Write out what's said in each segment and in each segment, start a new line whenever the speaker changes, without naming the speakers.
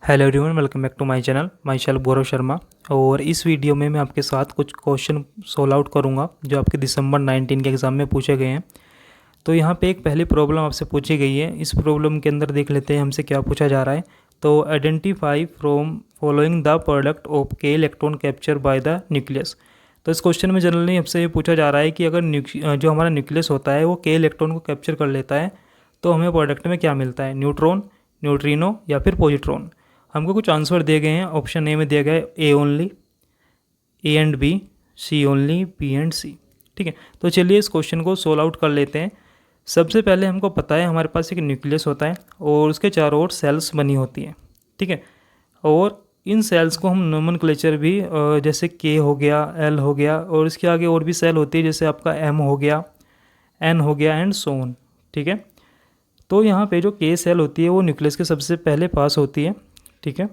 Hello everyone, welcome back to my channel Gaurav Sharma. और इस video में मैं आपके साथ कुछ क्वेश्चन सोल्व आउट करूंगा जो आपके दिसंबर 19 के एग्ज़ाम में पूछे गए हैं। तो यहाँ पे एक पहली प्रॉब्लम आपसे पूछी गई है। इस प्रॉब्लम के अंदर देख लेते हैं हमसे क्या पूछा जा रहा है। तो identify from following the product of K electron capture by the nucleus. तो इस क्वेश्चन में जनरली आपसे ये पूछा जा रहा है कि अगर जो हमारा न्यूक्लियस होता है वो के इलेक्ट्रॉन को कैप्चर कर लेता है तो हमें प्रोडक्ट में क्या मिलता है, न्यूट्रॉन, न्यूट्रिनो या फिर पॉजिट्रॉन। हमको कुछ आंसर दिए गए हैं। ऑप्शन ए में दिया गया है A only, A and B, C only, B and C. ठीक है, तो चलिए इस क्वेश्चन को सोल्व आउट कर लेते हैं। सबसे पहले हमको पता है हमारे पास एक न्यूक्लियस होता है और उसके चारों ओर सेल्स बनी होती हैं। ठीक है, और इन सेल्स को हम नोमेनक्लेचर भी जैसे के हो गया, एल हो गया, और इसके आगे और भी सेल होती है जैसे आपका एम हो गया, एन हो गया एंड सो ऑन। ठीक है, तो यहाँ पे जो के सेल होती है वो न्यूक्लियस के सबसे पहले पास होती है। ठीक है,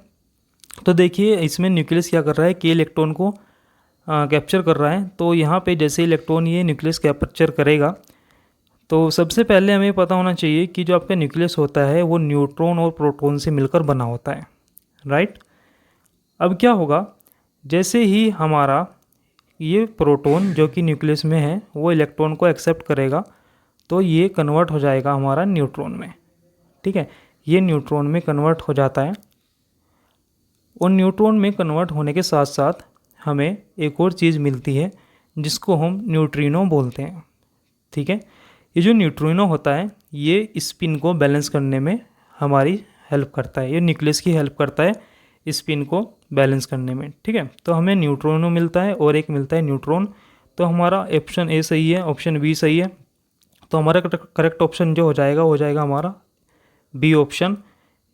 तो देखिए इसमें न्यूक्लियस क्या कर रहा है, के इलेक्ट्रॉन को कैप्चर कर रहा है। तो यहाँ पे जैसे इलेक्ट्रॉन ये न्यूक्लियस कैप्चर करेगा तो सबसे पहले हमें पता होना चाहिए कि जो आपका न्यूक्लियस होता है वो न्यूट्रॉन और प्रोटॉन से मिलकर बना होता है। राइट, अब क्या होगा, जैसे ही हमारा ये प्रोटॉन जो कि न्यूक्लियस में है वो इलेक्ट्रॉन को एक्सेप्ट करेगा तो ये कन्वर्ट हो जाएगा हमारा न्यूट्रॉन में। ठीक है, ये न्यूट्रॉन में कन्वर्ट हो जाता है और न्यूट्रॉन में कन्वर्ट होने के साथ साथ हमें एक और चीज़ मिलती है जिसको हम न्यूट्रिनो बोलते हैं। ठीक है, ये जो न्यूट्रिनो होता है ये स्पिन को बैलेंस करने में हमारी हेल्प करता है। ये न्यूक्लियस की हेल्प करता है स्पिन को बैलेंस करने में। ठीक है, तो हमें न्यूट्रिनो मिलता है और एक मिलता है न्यूट्रॉन। तो हमारा ऑप्शन ए सही है, ऑप्शन बी सही है। तो हमारा करेक्ट ऑप्शन जो हो जाएगा हमारा बी ऑप्शन,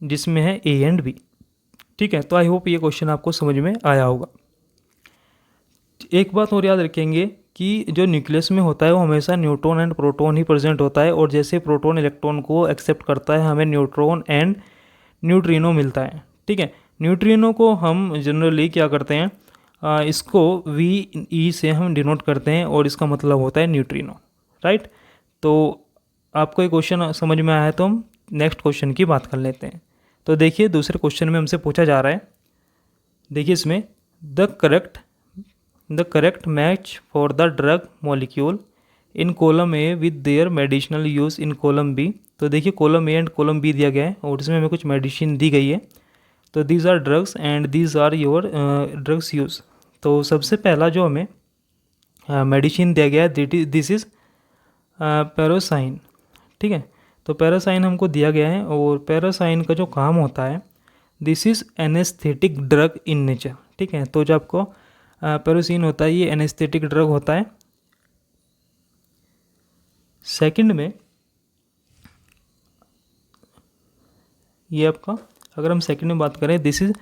जिसमें है ए एंड बी। ठीक है, तो आई होप ये क्वेश्चन आपको समझ में आया होगा। एक बात और याद रखेंगे कि जो न्यूक्लियस में होता है वो हमेशा neutron and proton he present होता है, और जैसे प्रोटॉन इलेक्ट्रॉन को एक्सेप्ट करता है हमें न्यूट्रॉन एंड न्यूट्रिनो मिलता है। ठीक है, न्यूट्रिनो को हम जनरली क्या करते हैं, इसको वी ई से हम डिनोट करते हैं और इसका मतलब होता है न्यूट्रिनो। राइट, तो आपको ये क्वेश्चन समझ में आया है तो हम नेक्स्ट क्वेश्चन की बात कर लेते हैं। तो देखिए दूसरे क्वेश्चन में हमसे पूछा जा रहा है, देखिए इसमें the correct match for the drug molecule in column A with their medicinal use in column B. तो देखिए column A and column B दिया गया है और इसमें हमें कुछ मेडिसिन दी गई है। तो these are drugs and these are your drugs use. तो सबसे पहला जो हमें मेडिसिन दिया गया है दिस इज़ पैरासाइन। ठीक है, तो पैरासाइन हमको दिया गया है और पैरासाइन का जो काम होता है this is anaesthetic drug in nature. ठीक है, तो जो आपको पैरासाइन होता है ये एनेस्थेटिक ड्रग होता है। सेकंड में ये आपका, अगर हम सेकंड में बात करें दिस इज़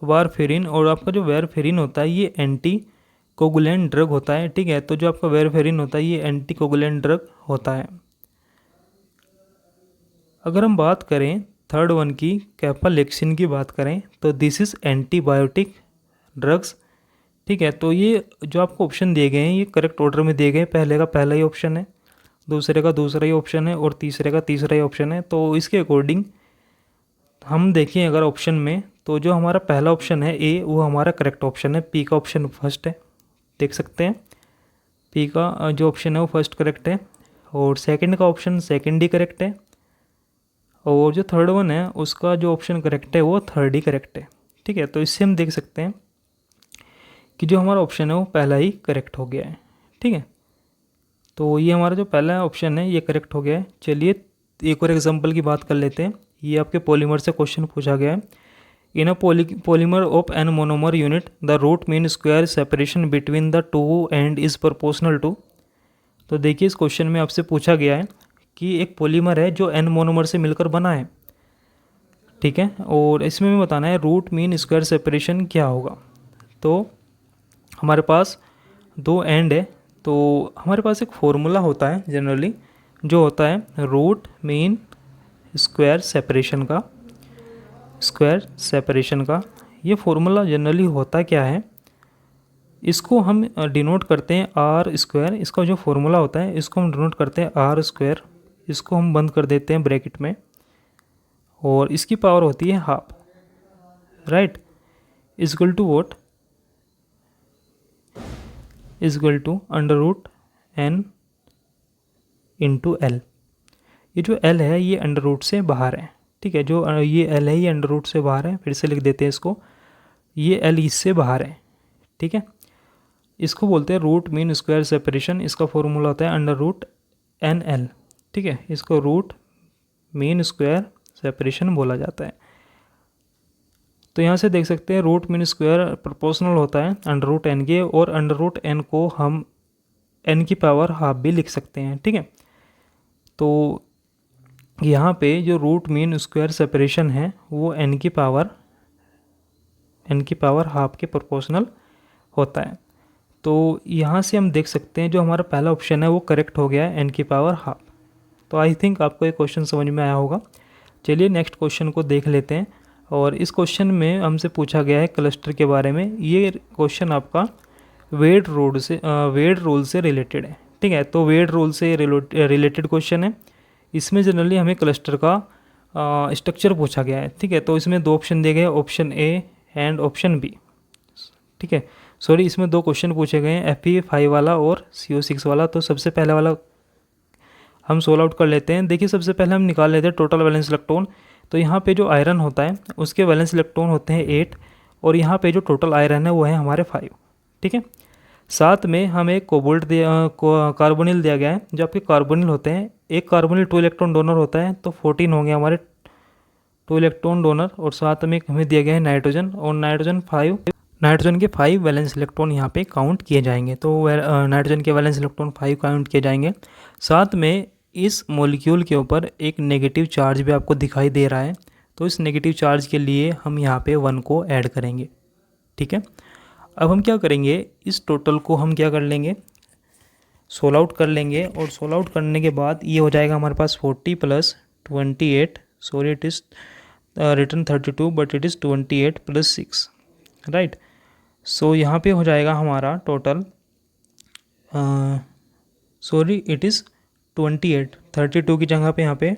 वारफेरिन, और आपका जो वारफेरिन होता है ये एंटी कोगुलेंट ड्रग होता है। ठीक है, तो जो आपका वारफेरिन होता है ये एंटी कोगुलेंट ड्रग होता है। अगर हम बात करें थर्ड वन की, कैफालेक्सिन की बात करें तो दिस इज़ एंटीबायोटिक ड्रग्स। ठीक है, तो ये जो आपको ऑप्शन दिए गए हैं ये करेक्ट ऑर्डर में दिए गए हैं। पहले का पहला ही ऑप्शन है, दूसरे का दूसरा ही ऑप्शन है और तीसरे का तीसरा ही ऑप्शन है। तो इसके अकॉर्डिंग हम देखें अगर ऑप्शन में, तो जो हमारा पहला ऑप्शन है ए वो हमारा करेक्ट ऑप्शन है। पी का ऑप्शन फर्स्ट है, देख सकते हैं पी का जो ऑप्शन है वो फर्स्ट करेक्ट है, और सेकंड का ऑप्शन सेकंड ही करेक्ट है, और जो थर्ड वन है उसका जो ऑप्शन करेक्ट है वो थर्ड ही करेक्ट है। ठीक है, तो इससे हम देख सकते हैं कि जो हमारा ऑप्शन है वो पहला ही करेक्ट हो गया है। ठीक है, तो ये हमारा जो पहला ऑप्शन है ये करेक्ट हो गया है। चलिए एक और एग्जांपल की बात कर लेते हैं। ये आपके पॉलीमर से क्वेश्चन पूछा गया है। In a polymer of N monomer unit the root mean square separation between the two end is proportional to. तो देखिए इस क्वेश्चन में आपसे पूछा गया है कि एक पॉलीमर है जो एन मोनोमर से मिलकर बना है। ठीक है, और इसमें हमें बताना है रूट मीन स्क्वायर सेपरेशन क्या होगा। तो हमारे पास दो एंड है, तो हमारे पास एक फॉर्मूला होता है जनरली जो होता है रूट मीन स्क्वायर सेपरेशन का। ये फॉर्मूला जनरली होता क्या है, इसको हम डिनोट करते हैं आर स्क्वायर। इसका जो फॉर्मूला होता है इसको हम डिनोट करते हैं आर स्क्वायर। इसको हम बंद कर देते हैं ब्रैकेट में और इसकी पावर होती है half. Right, is equal to what, is equal to under root N into L. ये जो एल है ये अंडर रूट से बाहर है, ठीक है, जो ये एल है ये अंडर रूट से बाहर है, फिर से लिख देते हैं इसको, ये एल इससे बाहर है, ठीक है। इसको बोलते हैं रूट मीन स्क्वायर सेपरेशन, इसका फॉर्मूला होता है अंडर रूट एन एल, ठीक है, इसको रूट मीन स्क्वायर सेपरेशन बोला जाता है। तो यहाँ से देख सकते हैं रूट मीन स्क्वायर प्रोपोर्शनल होता है अंडर रूट एन के, और अंडर रूट एन को हम एन की पावर हाफ भी लिख सकते हैं, ठीक है। तो यहाँ पे जो रूट मीन स्क्वायर सेपरेशन है वो एन की पावर हाफ के प्रोपोर्शनल होता है। तो यहाँ से हम देख सकते हैं जो हमारा पहला ऑप्शन है वो करेक्ट हो गया है, एन की पावर हाफ। तो आई थिंक आपको ये क्वेश्चन समझ में आया होगा। चलिए नेक्स्ट क्वेश्चन को देख लेते हैं, और इस क्वेश्चन में हमसे पूछा गया है क्लस्टर के बारे में। ये क्वेश्चन आपका वेड रूल से रिलेटेड है, ठीक है। तो वेड रूल से रिलेटेड क्वेश्चन है। इसमें जनरली हमें क्लस्टर का स्ट्रक्चर पूछा गया है, ठीक है। तो इसमें दो ऑप्शन दिए गए हैं, option A and option B, ठीक है। सॉरी, इसमें दो क्वेश्चन पूछे गए हैं, Fe5 वाला और CO6 वाला। तो सबसे पहले वाला हम सोल्व आउट कर लेते हैं। देखिए सबसे पहले हम निकाल लेते हैं टोटल वैलेंस इलेक्ट्रॉन। तो यहाँ पे जो आयरन होता है उसके वैलेंस इलेक्ट्रॉन होते हैं 8, और यहाँ पे जो टोटल आयरन है वो है हमारे 5, ठीक है। साथ में हमें कोबाल्ट कार्बोनिल दिया गया है। जो आपके कार्बोनिल होते हैं, एक कार्बोनिल 2 इलेक्ट्रॉन डोनर होता है, तो 14 होंगे हमारे 2 इलेक्ट्रॉन डोनर। और साथ में हमें दिया गया है नाइट्रोजन, और नाइट्रोजन के 5 वैलेंस इलेक्ट्रॉन यहाँ पे काउंट किए जाएंगे। तो नाइट्रोजन के वैलेंस इलेक्ट्रॉन 5 काउंट किए जाएंगे। साथ में इस मॉलिक्यूल के ऊपर एक नेगेटिव चार्ज भी आपको दिखाई दे रहा है, तो इस नेगेटिव चार्ज के लिए हम यहाँ पे 1 को ऐड करेंगे, ठीक है। अब हम क्या करेंगे, इस टोटल को हम क्या कर लेंगे, सोल्व आउट कर लेंगे। और सोल्व आउट करने के बाद ये हो जाएगा हमारे पास 40 + 28, sorry it is return 32 but it is 28 + 6, right. So यहाँ पे हो जाएगा हमारा टोटल, सॉरी इट इज़ 28, 32 की जगह पे यहाँ पे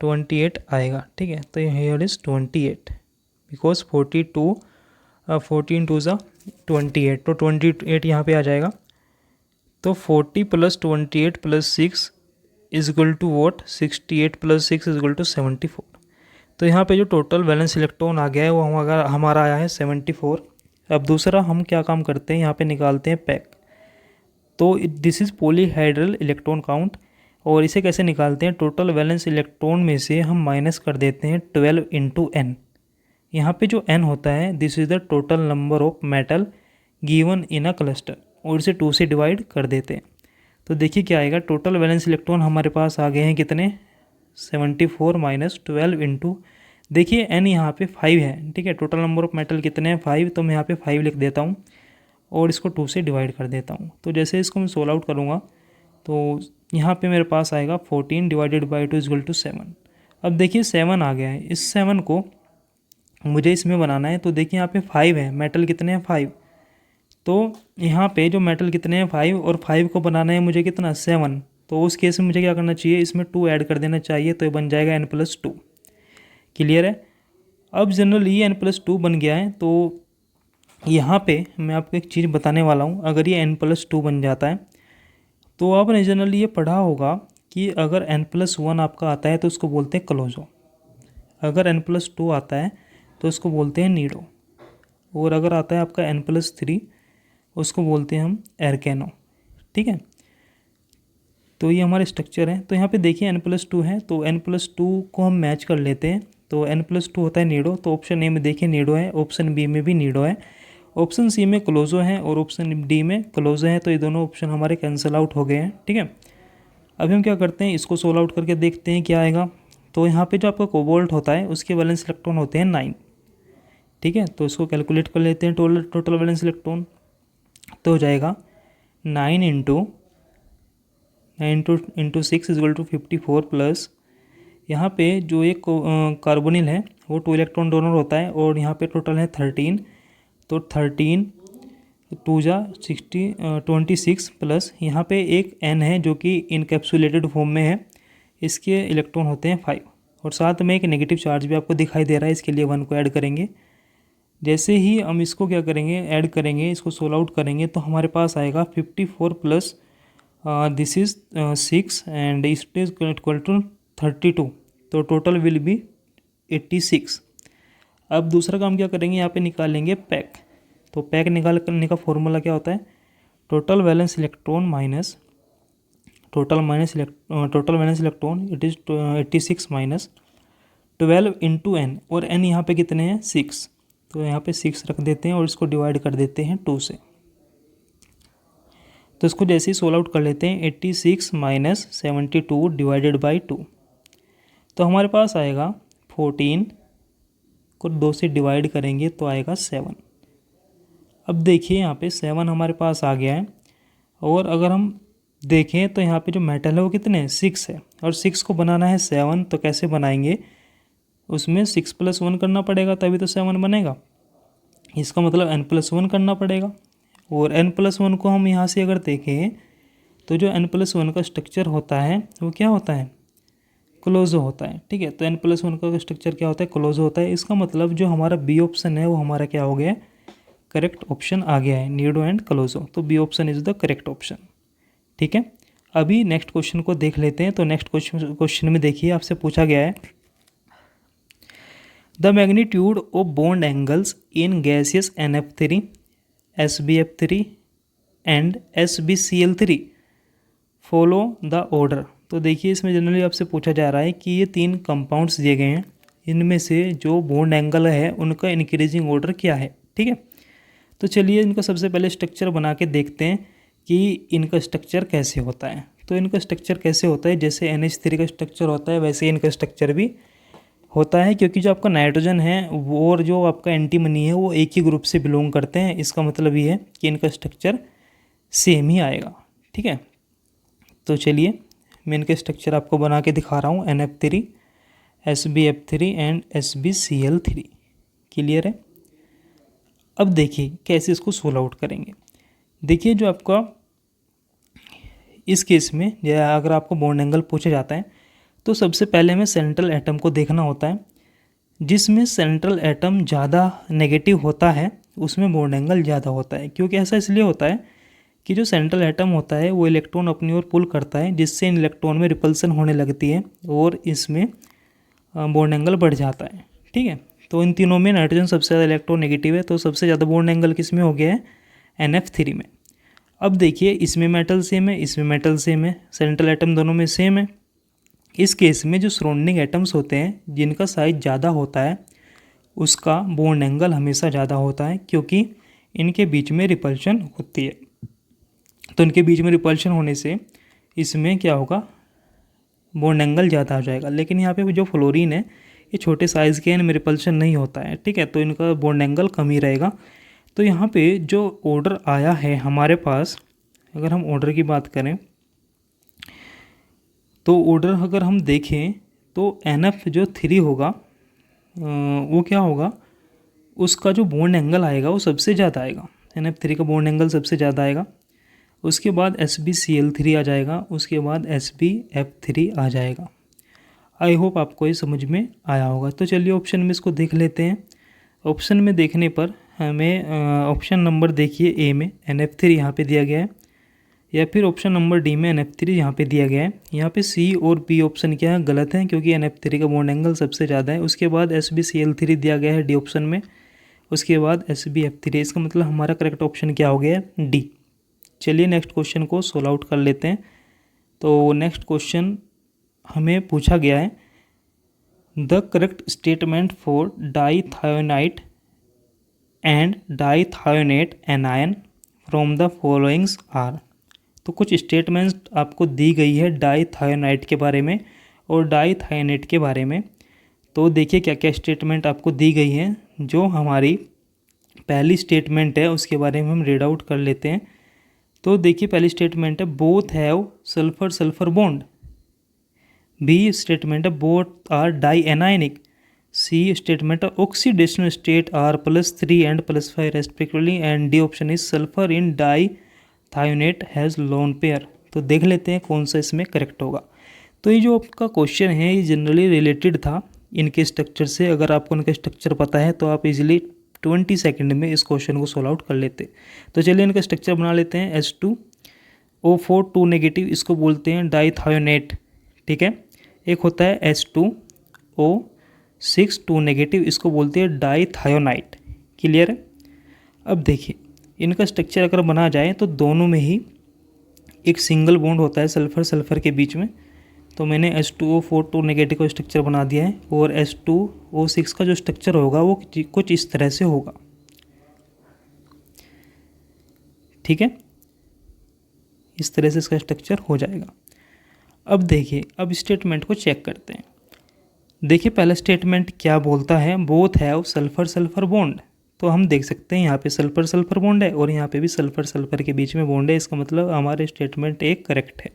28 आएगा, ठीक है। तो हियर इज़ 28 बिकॉज 42 14 2 ज़ा 28, तो 28 यहाँ पे आ जाएगा। तो 40 + 28 + 6 is equal to what, 68 + 6 is equal to 74। तो यहाँ पे जो टोटल वैलेंस इलेक्ट्रॉन आ गया है वो हमारा आया है 74। अब दूसरा हम क्या काम करते हैं, यहाँ पे निकालते हैं पैक। तो this is polyhedral electron count, और इसे कैसे निकालते हैं, टोटल वैलेंस इलेक्ट्रॉन में से हम माइनस कर देते हैं 12 × n। यहाँ पे जो n होता है this is the total number of metal given in a cluster, और इसे 2 से डिवाइड कर देते हैं। तो देखिए क्या आएगा, टोटल वैलेंस इलेक्ट्रॉन हमारे पास आ गए हैं कितने, 74 - 12 इंटू, देखिए n यहाँ पे 5 है, ठीक है। टोटल नंबर ऑफ मेटल कितने हैं, 5, तो मैं यहाँ पे 5 लिख देता हूँ और इसको 2 से डिवाइड कर देता हूँ। तो जैसे इसको मैं सोल्व आउट करूँगा तो यहाँ पे मेरे पास आएगा 14 / 2 = 7। अब देखिए 7 आ गया है, इस 7 को मुझे इसमें बनाना है। तो देखिए यहाँ पे 5 है, मेटल कितने हैं 5, तो यहाँ पे जो मेटल कितने हैं 5, और 5 को बनाना है मुझे कितना 7। तो उस केस में मुझे क्या करना चाहिए, इसमें 2 ऐड कर देना चाहिए, तो ये बन जाएगा n + 2। क्लियर है। अब जनरली ये n + 2 बन गया है। तो यहाँ पे मैं आपको एक चीज़ बताने वाला हूँ, अगर ये n + 2 बन जाता है तो आपने जनरली ये पढ़ा होगा कि अगर n + 1 आपका आता है तो उसको बोलते हैं क्लोजो, अगर n + 2 आता है तो उसको बोलते हैं नीडो, और अगर आता है आपका n + 3 उसको बोलते हैं हम एरकेनो, ठीक है। तो ये हमारे स्ट्रक्चर है। तो यहाँ पे देखिए n + 2 है, तो n + 2 को हम मैच कर लेते हैं। तो n + 2 होता है नीडो, तो ऑप्शन ए में देखिए नीडो है, ऑप्शन बी में भी नीडो है, ऑप्शन सी में क्लोजो है, और ऑप्शन डी में क्लोजो है। तो ये दोनों ऑप्शन हमारे कैंसिल आउट हो गए हैं, ठीक है। अभी हम क्या करते हैं, इसको सोल्व आउट करके देखते हैं क्या आएगा। तो यहाँ पे जो आपका कोबाल्ट होता है उसके वैलेंस इलेक्ट्रॉन होते हैं 9, ठीक है। तो इसको कैलकुलेट कर लेते हैं, टोटल वैलेंस इलेक्ट्रॉन। तो हो जाएगा 9 × 6 = 54 प्लस यहाँ पे जो एक कार्बोनिल है वो 2 इलेक्ट्रॉन डोनर होता है, और यहाँ पे टोटल है 13। तो 13 2 × 26 प्लस यहाँ पे एक n है जो कि इनकैप्सुलेटेड फॉर्म में है, इसके इलेक्ट्रॉन होते हैं 5, और साथ में एक नेगेटिव चार्ज भी आपको दिखाई दे रहा है, इसके लिए 1 को ऐड करेंगे। जैसे ही हम इसको क्या करेंगे, ऐड करेंगे, इसको सोल्व आउट करेंगे, तो हमारे पास आएगा 54 plus this is 6 and it is equal to 32, तो टोटल विल बी 86। अब दूसरा काम क्या करेंगे, यहाँ पे निकालेंगे पैक। तो पैक निकालने का फॉर्मूला क्या होता है, total valence electron minus total valence electron, it is 86 minus 12 into N, और एन यहाँ पे कितने हैं 6, तो यहाँ पे 6 रख देते हैं और इसको डिवाइड कर देते हैं 2 से। तो इसको जैसे ही सोल्व आउट कर लेते हैं, 86 माइनस 72 डिवाइडेड बाई 2, तो हमारे पास आएगा 14 को 2 से डिवाइड करेंगे तो आएगा 7। अब देखिए यहाँ पे 7 हमारे पास आ गया है, और अगर हम देखें तो यहाँ पे जो मेटल है वो कितने हैं 6 है, और 6 को बनाना है 7, तो कैसे बनाएंगे, उसमें 6 + 1 करना पड़ेगा तभी तो 7 बनेगा। इसका मतलब n + 1 करना पड़ेगा, और n + 1 को हम यहाँ से अगर देखें तो जो n + 1 का स्ट्रक्चर होता है वो क्या होता है, क्लोजो होता है। ठीक है, तो n + 1 का स्ट्रक्चर क्या होता है, क्लोजो होता है। इसका मतलब जो हमारा बी ऑप्शन है वो हमारा क्या हो गया, करेक्ट ऑप्शन आ गया है, नीडो एंड क्लोजो। तो B option is the correct option. ठीक है, अभी नेक्स्ट क्वेश्चन को देख लेते हैं। तो नेक्स्ट क्वेश्चन में देखिए आपसे पूछा गया है, the magnitude of bond angles in gaseous NF3, SbF3 and SbCl3 follow the order. तो देखिए इसमें जनरली आपसे पूछा जा रहा है कि ये 3 कंपाउंड्स दिए गए हैं, इनमें से जो बॉन्ड एंगल है उनका इंक्रीजिंग ऑर्डर क्या है। ठीक है, तो चलिए इनका सबसे पहले स्ट्रक्चर बना के देखते हैं कि इनका स्ट्रक्चर कैसे होता है। तो इनका स्ट्रक्चर कैसे होता है, जैसे NH3 का स्ट्रक्चर होता है वैसे इनका स्ट्रक्चर भी होता है, क्योंकि जो आपका नाइट्रोजन है वो और जो आपका एंटीमनी है वो एक ही ग्रुप से बिलोंग करते हैं। इसका मतलब ये है कि इनका स्ट्रक्चर सेम ही आएगा। ठीक है, तो चलिए मैं इनके स्ट्रक्चर आपको बना के दिखा रहा हूँ, NF3, SbF3 and SbCl3। Clear है। अब देखिए कैसे इसको सोल्व आउट करेंगे। देखिए जो आपका इस केस में या अगर आपको बॉन्ड एंगल पूछा जाता है तो सबसे पहले हमें सेंट्रल एटम को देखना होता है, जिसमें सेंट्रल एटम ज़्यादा नेगेटिव होता है उसमें बॉन्ड एंगल ज़्यादा होता है। क्योंकि ऐसा इसलिए होता है कि जो सेंट्रल एटम होता है वो इलेक्ट्रॉन अपनी ओर पुल करता है, जिससे इन इलेक्ट्रॉन में रिपल्सन होने लगती है और इसमें बॉन्ड एंगल बढ़ जाता है। ठीक है, तो इन तीनों में नाइट्रोजन सबसे ज़्यादा इलेक्ट्रोनेगेटिव है, तो सबसे ज़्यादा बॉन्ड एंगल किस में हो गया है, NF3 में। अब देखिए इसमें मेटल सेम है, इसमें मेटल सेम है, सेंट्रल एटम दोनों में सेम है। इस केस में जो सराउंडिंग एटम्स होते हैं जिनका साइज ज़्यादा होता है उसका बॉन्ड एंगल हमेशा ज़्यादा होता है, क्योंकि इनके बीच में रिपल्शन होती है। तो इनके बीच में रिपल्शन होने से इसमें क्या होगा, बॉन्ड एंगल ज़्यादा हो जाएगा। लेकिन यहाँ पे जो फ्लोरीन है ये छोटे साइज़ के, इनमें रिपल्शन नहीं होता है। ठीक है, तो इनका बॉन्ड एंगल कम ही रहेगा। तो यहाँ पे जो ऑर्डर आया है हमारे पास, अगर हम ऑर्डर की बात करें तो ऑर्डर अगर हम देखें तो NF जो 3 होगा वो क्या होगा, उसका जो बॉन्ड एंगल आएगा वो सबसे ज़्यादा आएगा, NF3 का बॉन्ड एंगल सबसे ज़्यादा आएगा। उसके बाद SbCl3 आ जाएगा, उसके बाद SbF3 आ जाएगा। आई होप आपको ये समझ में आया होगा। तो चलिए ऑप्शन में इसको देख लेते हैं। ऑप्शन में देखने पर हमें ऑप्शन नंबर देखिए ए में NF3 यहाँ पे दिया गया है, या फिर ऑप्शन नंबर डी में NF3 यहाँ पे दिया गया है। यहाँ पे सी और बी ऑप्शन क्या है, गलत है, क्योंकि NF3 का बॉन्ड एंगल सबसे ज़्यादा है। उसके बाद SbCl3 दिया गया है डी ऑप्शन में, उसके बाद SbF3। इसका मतलब हमारा करेक्ट ऑप्शन क्या हो गया है, डी। चलिए नेक्स्ट क्वेश्चन को सोल्व आउट कर लेते हैं। तो नेक्स्ट क्वेश्चन हमें पूछा गया है, the correct statement for dithionite and dithionate anion from the followings are. तो कुछ स्टेटमेंट्स आपको दी गई है डाईथायोनाइट के बारे में और डाईथायोनेट के बारे में। तो देखिए क्या क्या स्टेटमेंट आपको दी गई है। जो हमारी पहली स्टेटमेंट है उसके बारे में हम रीड आउट कर लेते हैं। तो देखिए पहली स्टेटमेंट है both have sulphur sulphur bond. B statement है both are dianionic. C statement है oxidation state are +3 and +5 respectively. And D option is sulphur in dithionate has lone pair. तो देख लेते हैं कौन सा इसमें करेक्ट होगा। तो ये जो आपका क्वेश्चन है ये जनरली रिलेटेड था इनके स्ट्रक्चर से। अगर आपको इनका स्ट्रक्चर पता है तो आप इजीली 20 सेकंड में इस क्वेश्चन को सोल्व आउट कर लेते। तो चलिए इनका स्ट्रक्चर बना लेते हैं। H2O4 2 नेगेटिव, इसको बोलते हैं डाइथायोनेट, ठीक है। एक होता है H2O6 2 नेगेटिव, इसको बोलते हैं डाइथायोनाइट। क्लियर है। अब देखिए इनका स्ट्रक्चर अगर बना जाए तो दोनों में ही एक सिंगल बॉन्ड होता है सल्फर सल्फर के बीच में। तो मैंने H2O4 2 नेगेटिव का स्ट्रक्चर बना दिया है और H2O6 का जो स्ट्रक्चर होगा वो कुछ इस तरह से होगा, ठीक है। इस तरह से इसका स्ट्रक्चर हो जाएगा। अब देखिए, अब स्टेटमेंट को चेक करते हैं। देखिए पहला स्टेटमेंट क्या बोलता है, both have sulphur sulphur bond. तो हम देख सकते हैं यहाँ पे सल्फर सल्फर बॉन्ड है और यहाँ पे भी सल्फर सल्फर के बीच में बॉन्ड है। इसका मतलब हमारे स्टेटमेंट एक करेक्ट है।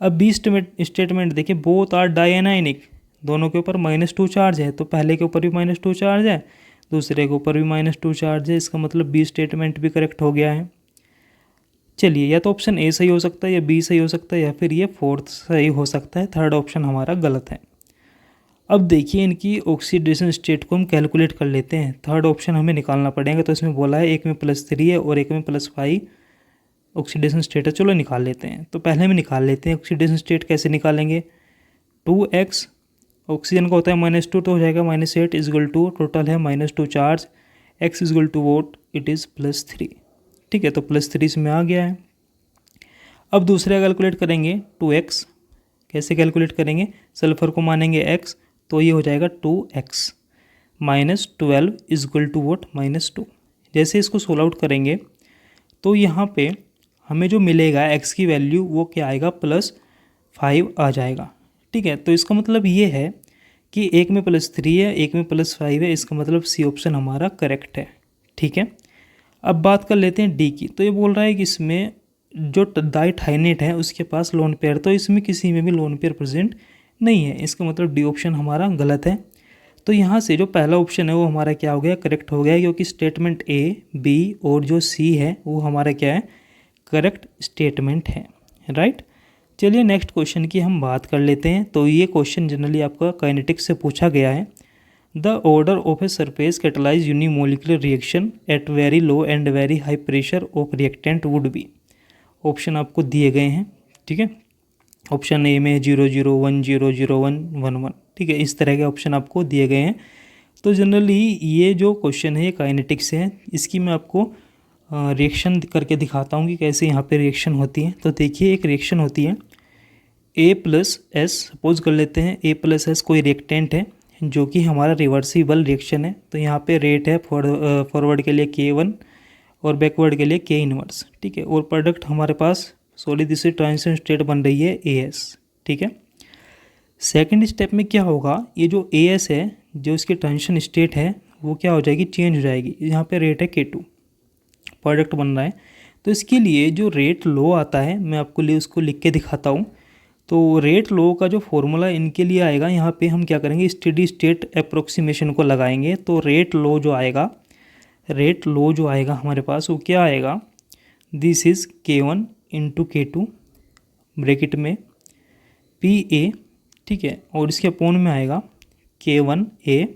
अब बी स्टेटमेंट देखिए, बोथ आर डायनाइनिक, दोनों के ऊपर -2 चार्ज है। तो पहले के ऊपर भी -2 चार्ज है, दूसरे के ऊपर भी -2 चार्ज है। इसका मतलब बी स्टेटमेंट भी करेक्ट हो गया है। चलिए या तो ऑप्शन ए सही हो सकता है या बी सही हो सकता है या फिर ये फोर्थ सही हो सकता है। थर्ड ऑप्शन हमारा गलत है। अब देखिए इनकी ऑक्सीडेशन स्टेट को हम कैलकुलेट कर लेते हैं। थर्ड ऑप्शन हमें निकालना पड़ेगा। तो इसमें बोला है एक में +3 है और एक में +5 ऑक्सीडेशन स्टेट है। चलो निकाल लेते हैं। तो पहले में निकाल लेते हैं ऑक्सीडेशन स्टेट। कैसे निकालेंगे, 2x ऑक्सीजन का होता है -2 तो हो जाएगा -8 इजगल टू टोटल है -2 charge, x is equal to what it is +3, ठीक है। तो +3 इसमें आ गया है। अब दूसरा कैलकुलेट करेंगे 2x। कैसे कैलकुलेट करेंगे, सल्फर को मानेंगे x तो ये हो जाएगा 2x -12 इजगल टू वोट -2। जैसे इसको सोल्व आउट करेंगे तो यहाँ पे हमें जो मिलेगा x की वैल्यू वो क्या आएगा, +5 आ जाएगा, ठीक है। तो इसका मतलब ये है कि एक में +3 है एक में +5 है। इसका मतलब सी ऑप्शन हमारा करेक्ट है, ठीक है। अब बात कर लेते हैं डी की। तो ये बोल रहा है कि इसमें जो डाइथाइनेट है उसके पास लोन पेयर, तो इसमें किसी में भी लोन पेयर प्रेजेंट नहीं है। इसका मतलब डी ऑप्शन हमारा गलत है। तो यहाँ से जो पहला ऑप्शन है वो हमारा क्या हो गया, करेक्ट हो गया, क्योंकि स्टेटमेंट ए, बी और जो सी है वो हमारा क्या है, करेक्ट स्टेटमेंट है, राइट। चलिए नेक्स्ट क्वेश्चन की हम बात कर लेते हैं। तो ये क्वेश्चन जनरली आपका काइनेटिक्स से पूछा गया है। The order of a surface catalyse unimolecular reaction at very low and very high pressure of reactant would be. Option आपको दिए गए हैं, ठीक है। ऑप्शन ए में 0 0 1 0 0 1 1 1, ठीक है। इस तरह के ऑप्शन आपको दिए गए हैं। तो जनरली ये जो क्वेश्चन है ये काइनेटिक्स है। इसकी मैं आपको रिएक्शन करके दिखाता हूँ कि कैसे यहाँ पे रिएक्शन होती है। तो देखिए एक रिएक्शन होती है A+S, सपोज कर लेते हैं A+S कोई रिएक्टेंट है जो कि हमारा रिवर्सिबल रिएक्शन है। तो यहाँ पे रेट है फॉरवर्ड के लिए K1 और बैकवर्ड के लिए K इनवर्स, ठीक है। और प्रोडक्ट हमारे पास सॉलिड से ट्रांजिशन स्टेट बन रही है AS, ठीक है। सेकंड स्टेप में क्या होगा, ये जो AS है जो इसकी ट्रांजिशन स्टेट है वो क्या हो जाएगी, चेंज हो जाएगी। यहाँ पे रेट है K2, प्रोडक्ट बन रहा है। तो इसके लिए जो रेट लो आता है मैं आपको लिए उसको लिख के दिखाता हूँ। तो रेट लो का जो फॉर्मूला इनके लिए आएगा, यहाँ पे हम क्या करेंगे, स्टेडी स्टेट अप्रोक्सीमेशन को लगाएंगे। तो रेट लो जो आएगा हमारे पास वो क्या आएगा, this is K1 into K2 bracket में PA, ठीक है। और इसके अपोन में आएगा K1A,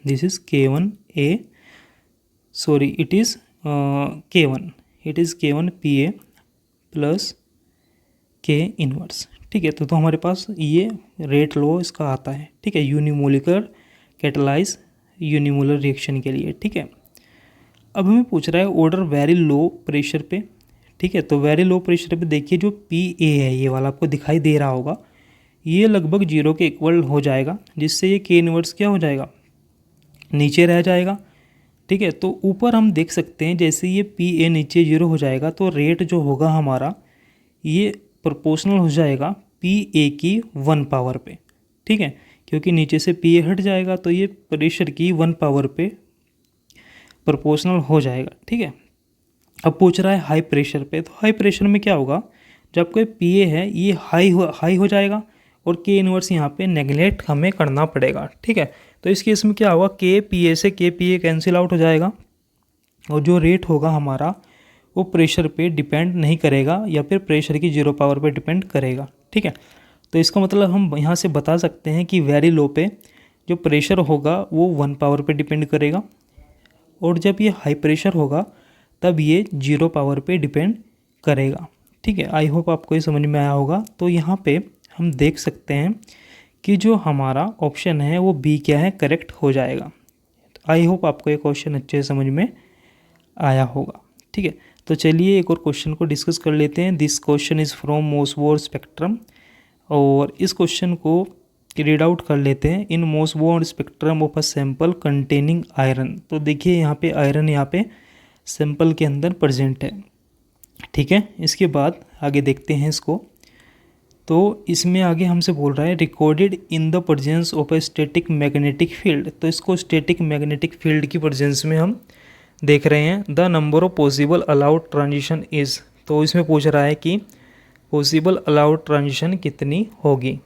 this is K1A, sorry it is K1 PA plus K inverse, ठीक है। तो हमारे पास ये रेट लो इसका आता है, ठीक है, यूनिमोलिकुलर कैटलाइज यूनिमोलर रिएक्शन के लिए, ठीक है। अब हमें पूछ रहा है ऑर्डर वेरी लो प्रेशर पे, ठीक है। तो वेरी लो प्रेशर पे देखिए जो PA है ये वाला आपको दिखाई दे रहा होगा, ये लगभग 0 के इक्वल हो जाएगा, जिससे ये K इनवर्स क्या हो जाएगा, नीचे रह जाएगा, ठीक है। तो ऊपर हम देख सकते हैं जैसे ये PA नीचे 0 हो जाएगा तो रेट जो होगा हमारा ये प्रोपोर्शनल हो जाएगा PA की 1 पावर पे, ठीक है। क्योंकि नीचे से PA हट जाएगा तो ये प्रेशर की 1 पावर पे प्रोपोर्शनल हो जाएगा, ठीक है। अब पूछ रहा है हाई प्रेशर पे। तो हाई प्रेशर में क्या होगा, जब कोई PA है ये हाई हो जाएगा और K इनवर्स यहाँ पे नेगलेक्ट हमें करना पड़ेगा, ठीक है। तो इस केस में क्या होगा, K PA से K PA कैंसिल आउट हो जाएगा और जो रेट होगा हमारा वो प्रेशर पे डिपेंड नहीं करेगा या फिर प्रेशर की 0 पावर पे डिपेंड करेगा, ठीक है। तो इसका मतलब हम यहाँ से बता सकते हैं कि वेरी लो पे जो प्रेशर होगा वो 1 पावर पे डिपेंड करेगा, और जब ये हाई प्रेशर होगा तब ये 0 पावर पे डिपेंड करेगा। ठीक है, आई होप आपको ये समझ में आया होगा। तो यहाँ पे हम देख सकते हैं कि जो हमारा ऑप्शन है वो बी क्या है, करेक्ट हो जाएगा। आई होप आपको ये क्वेश्चन अच्छे से समझ में आया होगा। ठीक है, तो चलिए एक और क्वेश्चन को डिस्कस कर लेते हैं। This question is from Mossbauer spectrum, और इस क्वेश्चन को रीड आउट कर लेते हैं। In Mossbauer spectrum of a sample containing iron. तो देखिए यहाँ पे आयरन यहाँ पे सैंपल के अंदर प्रेजेंट है। ठीक है, इसके बाद आगे देखते हैं इसको। तो इसमें आगे हमसे बोल रहा है recorded in the presence of a static magnetic field. तो इसको स्टैटिक मैग्नेटिक फील्ड की प्रेजेंस में हम देख रहे हैं। The number of possible allowed transition is, तो इसमें पूछ रहा है कि पॉसिबल अलाउड ट्रांजिशन कितनी होगी।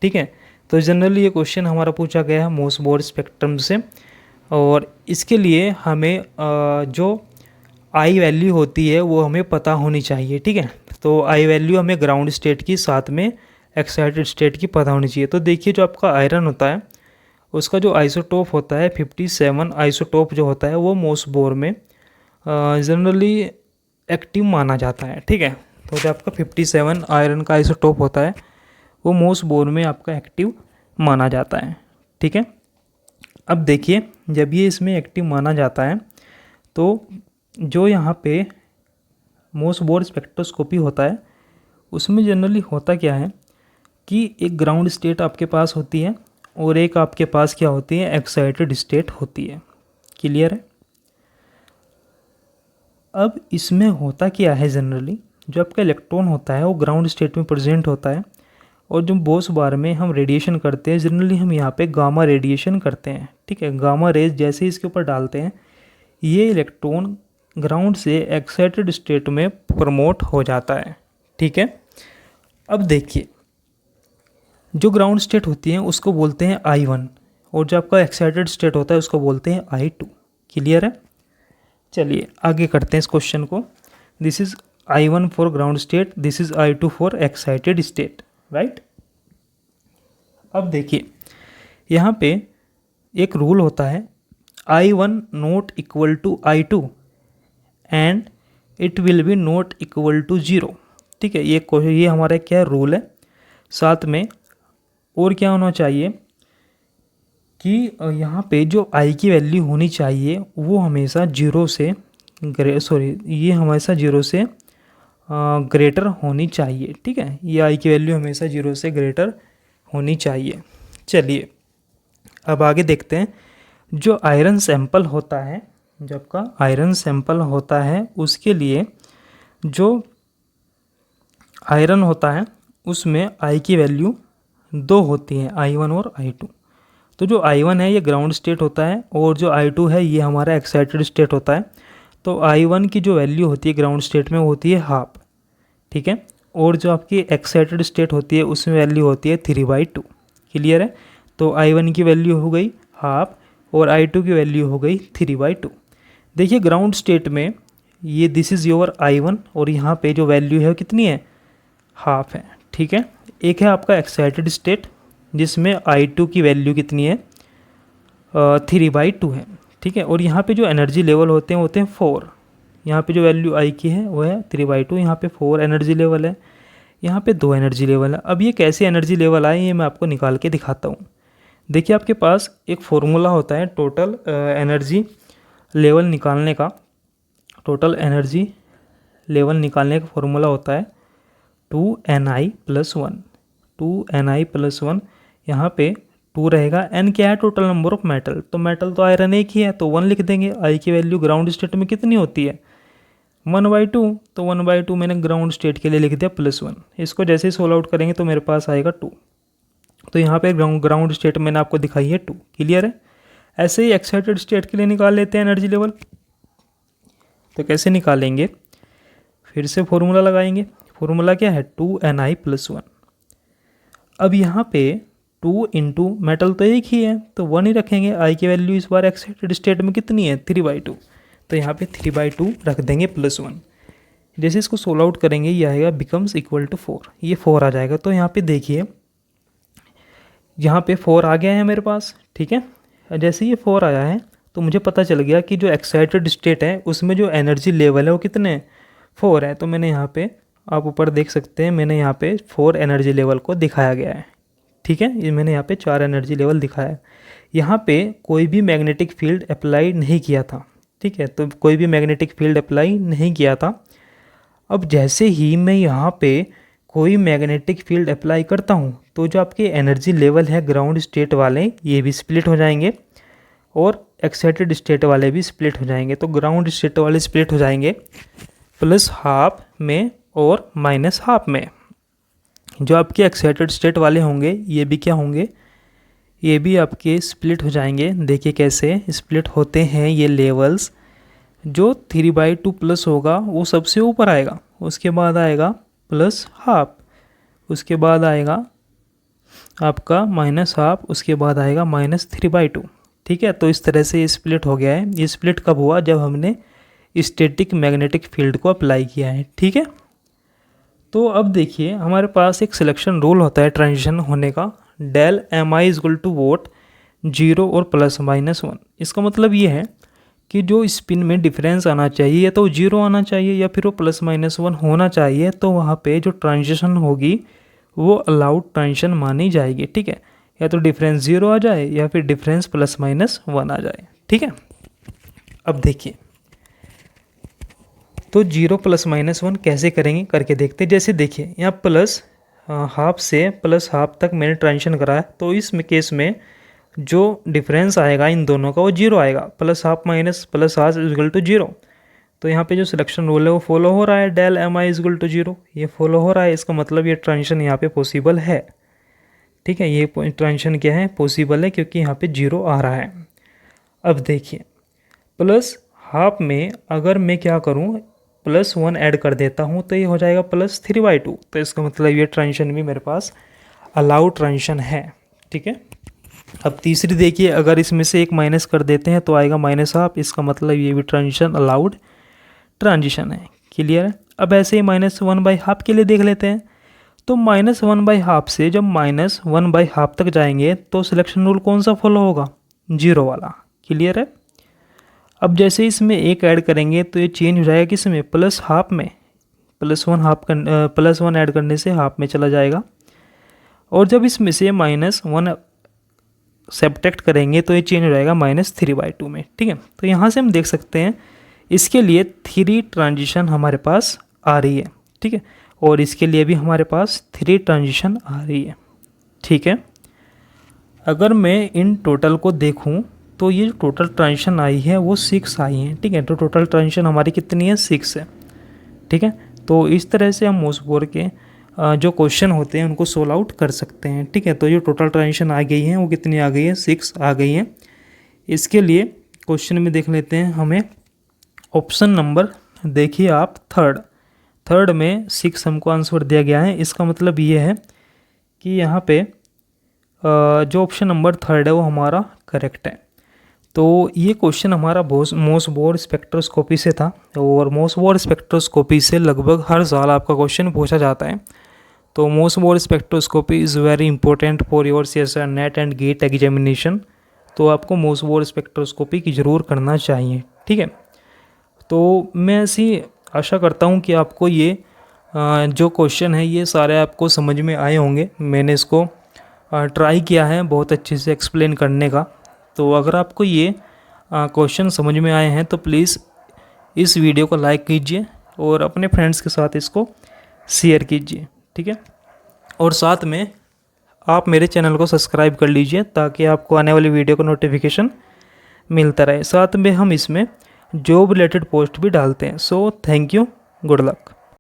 ठीक है, तो जनरली ये क्वेश्चन हमारा पूछा गया है मोसबोर स्पेक्ट्रम से, और इसके लिए हमें जो आई वैल्यू होती है वो हमें पता होनी चाहिए। ठीक है, तो आई वैल्यू हमें ग्राउंड स्टेट की साथ में एक्साइटेड स्टेट की पता होनी चाहिए। तो देखिए जो आपका आयरन होता है उसका जो आइसोटोप होता है 57 आइसोटोप जो होता है वो मोसबोर में जनरली एक्टिव माना जाता है। ठीक है, तो जो आपका 57 आयरन का आइसोटोप होता है वो मोसबोर में आपका एक्टिव माना जाता है। ठीक है, अब देखिए जब ये इसमें एक्टिव माना जाता है तो जो यहाँ पे मोसबोर स्पेक्ट्रोस्कोपी होता है उसमें जनरली होता क्या है कि एक ग्राउंड स्टेट आपके पास होती है और एक आपके पास क्या होती है, एक्साइटेड स्टेट होती है। क्लियर है। अब इसमें होता क्या है, जनरली जो आपका इलेक्ट्रॉन होता है वो ग्राउंड स्टेट में प्रेजेंट होता है, और जो बहुत बार में हम रेडिएशन करते हैं जनरली हम यहाँ पे गामा रेडिएशन करते हैं। ठीक है, गामा रेज जैसे इसके ऊपर डालते हैं ये इलेक्ट्रॉन ग्राउंड से एक्साइटेड स्टेट में प्रमोट हो जाता है। ठीक है, अब देखिए जो ग्राउंड स्टेट होती है उसको बोलते हैं I1, और जो आपका एक्साइटेड स्टेट होता है उसको बोलते हैं I2। क्लियर है। चलिए आगे करते हैं इस क्वेश्चन को। This is I1 for ground state, this is I2 for excited state, right. अब देखिए यहाँ पे एक रूल होता है I1 not equal to I2 and it will be not equal to 0। ठीक है, ये हमारा क्या रूल है। साथ में और क्या होना चाहिए कि यहाँ पे जो I की वैल्यू होनी चाहिए वो हमेशा 0 से ये हमेशा 0 से ग्रेटर होनी चाहिए। ठीक है, ये I की वैल्यू हमेशा 0 से ग्रेटर होनी चाहिए। चलिए अब आगे देखते हैं। जो आयरन सैंपल होता है, जो आपका आयरन सैंपल होता है उसके लिए जो आयरन होता है उसमें I की वैल्यू 2 होती हैं, I1 और I2। तो जो I1 है ये ग्राउंड स्टेट होता है और जो I2 है ये हमारा एक्साइटेड स्टेट होता है। तो I1 की जो वैल्यू होती है ग्राउंड स्टेट में वो होती है हाफ। ठीक है, और जो आपकी एक्साइटेड स्टेट होती है उसमें वैल्यू होती है 3/2। क्लियर है। तो I1 की वैल्यू हो गई हाफ और I2 की वैल्यू हो गई 3/2। देखिए ग्राउंड स्टेट में ये दिस इज़ योर I1 और यहाँ पे जो वैल्यू है कितनी है, हाफ है। ठीक है, एक है आपका एक्साइटेड स्टेट जिसमें I2 की वैल्यू कितनी है, 3/2 है। ठीक है, और यहाँ पे जो एनर्जी लेवल होते हैं 4। यहाँ पे जो वैल्यू I की है वो है 3/2, यहाँ पे 4 एनर्जी लेवल है, यहाँ पे 2 एनर्जी लेवल है। अब ये कैसे एनर्जी लेवल आए ये मैं आपको निकाल के दिखाता हूँ। देखिए आपके पास एक फॉर्मूला होता है टोटल एनर्जी लेवल निकालने का। टोटल एनर्जी लेवल निकालने का फॉर्मूला होता है 2Ni+1। 2Ni+1 यहाँ पे 2 रहेगा। n क्या है, टोटल नंबर ऑफ मेटल। तो मेटल तो आयरन एक ही है तो 1 लिख देंगे। I की वैल्यू ग्राउंड स्टेट में कितनी होती है, 1/2। तो 1/2 मैंने ग्राउंड स्टेट के लिए लिख दिया +1। इसको जैसे ही सोल्व आउट करेंगे तो मेरे पास आएगा 2। तो यहाँ पे ग्राउंड स्टेट मैंने आपको दिखाई है 2। क्लियर है। ऐसे ही एक्साइटेड स्टेट के लिए निकाल लेते हैं एनर्जी लेवल। तो कैसे निकालेंगे, फिर से फॉर्मूला लगाएंगे। फॉर्मूला क्या है, 2Ni+1। अब यहाँ पे 2 इंटू मेटल तो एक ही है तो 1 ही रखेंगे। I की वैल्यू इस बार एक्साइटेड स्टेट में कितनी है, 3/2। तो यहाँ पे 3/2 रख देंगे +1। जैसे इसको सोल्व आउट करेंगे ये आएगा बिकम्स इक्वल टू 4। ये 4 आ जाएगा। तो यहाँ पे देखिए यहाँ पे 4 आ गया है मेरे पास, ठीक है। जैसे ये 4 आया है तो मुझे पता चल गया कि जो एक्साइटेड स्टेट है उसमें जो एनर्जी लेवल है वो कितने 4 है। तो मैंने यहाँ पे, आप ऊपर देख सकते हैं, मैंने यहाँ पे 4 एनर्जी लेवल को दिखाया गया है, ठीक है। ये मैंने यहाँ पे 4 एनर्जी लेवल दिखाया है। यहाँ पे कोई भी मैग्नेटिक फील्ड अप्लाई नहीं किया था, ठीक है। तो कोई भी मैग्नेटिक फील्ड अप्लाई नहीं किया था। अब जैसे ही मैं यहाँ पे कोई मैग्नेटिक फील्ड अप्लाई करता हूँ तो जो आपके एनर्जी लेवल है ग्राउंड स्टेट वाले ये भी स्प्लिट हो जाएंगे और एक्साइटेड स्टेट वाले भी स्प्लिट हो जाएंगे। तो ग्राउंड स्टेट वाले स्प्लिट हो जाएंगे +½ में और -½ में। जो आपके एक्साइटेड स्टेट वाले होंगे ये भी क्या होंगे, ये भी आपके स्प्लिट हो जाएंगे। देखिए कैसे स्प्लिट होते हैं ये लेवल्स। जो 3/2 प्लस होगा वो सबसे ऊपर आएगा, उसके बाद आएगा +½ उसके बाद आएगा आपका -½ उसके बाद आएगा -3/2, ठीक है। तो इस तरह से ये स्प्लिट हो गया है। ये स्प्लिट कब हुआ, जब हमने स्टैटिक मैग्नेटिक फील्ड को अप्लाई किया है, ठीक है। तो अब देखिए हमारे पास एक सिलेक्शन रूल होता है ट्रांजिशन होने का, del mi = वोट 0 और +-1। इसका मतलब ये है कि जो स्पिन में डिफरेंस आना चाहिए या तो 0 आना चाहिए या फिर वो +-1 होना चाहिए। तो वहाँ पे जो ट्रांजिशन होगी वो अलाउड ट्रांजिशन मानी जाएगी, ठीक है। या तो डिफरेंस 0 आ जाए या फिर डिफरेंस +-1 आ जाए, ठीक है। अब देखिए तो 0 +-1 कैसे करेंगे करके देखते हैं। जैसे देखिए यहाँ +½ से +½ तक मैंने ट्रांजिशन करा है, तो इस केस में जो डिफरेंस आएगा इन दोनों का वो 0 आएगा। +½ - +½ = 0। तो यहाँ पे जो सिलेक्शन रूल है वो फॉलो हो रहा है, del mi = 0 ये फॉलो हो रहा है। इसका मतलब ये ट्रांजिशन यहाँ पे पॉसिबल है, ठीक है। ये ट्रांजिशन क्या है, पॉसिबल है, क्योंकि यहाँ पे 0 आ रहा है। अब देखिए +½ में अगर मैं क्या करूँ, +1 ऐड कर देता हूँ तो ये हो जाएगा +3/2। तो इसका मतलब ये ट्रांजिशन भी मेरे पास अलाउड ट्रांजिशन है, ठीक है। अब तीसरी देखिए, अगर इसमें से एक माइनस कर देते हैं तो आएगा -½ इसका मतलब ये भी ट्रांजिशन अलाउड ट्रांजिशन है, क्लियर है। अब ऐसे ही -1/2 के लिए देख लेते हैं। तो -1/2 से जब -1/2 तक जाएंगे तो सिलेक्शन रूल कौन सा फॉलो होगा, 0 वाला, क्लियर है। अब जैसे इसमें एक ऐड करेंगे तो ये चेंज हो जाएगा किस में, +½ में। +1 ऐड करने से ½ में चला जाएगा। और जब इसमें से -1 सब्ट्रैक्ट करेंगे तो ये चेंज हो जाएगा -3/2 में, ठीक है। तो यहाँ से हम देख सकते हैं इसके लिए 3 ट्रांजिशन हमारे पास आ रही है, ठीक है। और इसके लिए भी हमारे पास 3 ट्रांजिशन आ रही है, ठीक है। अगर मैं इन टोटल को देखूं तो ये जो टोटल ट्रांजिशन आई है वो 6 आई हैं, ठीक है। तो टोटल ट्रांजिशन हमारी कितनी है, 6 है, ठीक है। तो इस तरह से हम मोसबोर के जो क्वेश्चन होते हैं उनको सोल्व आउट कर सकते हैं, ठीक है। तो जो टोटल ट्रांजिशन आ गई हैं वो कितनी आ गई है, 6 आ गई हैं। इसके लिए क्वेश्चन में देख लेते हैं हमें ऑप्शन नंबर, देखिए आप थर्ड में 6 हमको आंसर दिया गया है। इसका मतलब ये है कि यहाँ पे जो ऑप्शन नंबर 3 है वो हमारा करेक्ट है। तो ये क्वेश्चन हमारा मोसबोर स्पेक्ट्रोस्कोपी से था, और मोसबोर स्पेक्ट्रोस्कोपी से लगभग हर साल आपका क्वेश्चन पूछा जाता है। तो Mossbauer spectroscopy is very important for your CSIR NET and GATE examination. तो आपको मोसबोर स्पेक्ट्रोस्कोपी की ज़रूर करना चाहिए, ठीक है। तो मैं ऐसी आशा करता हूँ कि आपको ये जो क्वेश्चन है ये सारे आपको समझ में आए होंगे। मैंने इसको ट्राई किया है बहुत अच्छे से एक्सप्लेन करने का। तो अगर आपको ये क्वेश्चन समझ में आए हैं तो प्लीज़ इस वीडियो को लाइक कीजिए और अपने फ्रेंड्स के साथ इसको शेयर कीजिए, ठीक है। और साथ में आप मेरे चैनल को सब्सक्राइब कर लीजिए ताकि आपको आने वाली वीडियो का नोटिफिकेशन मिलता रहे। साथ में हम इसमें जॉब रिलेटेड पोस्ट भी डालते हैं। So thank you, good luck.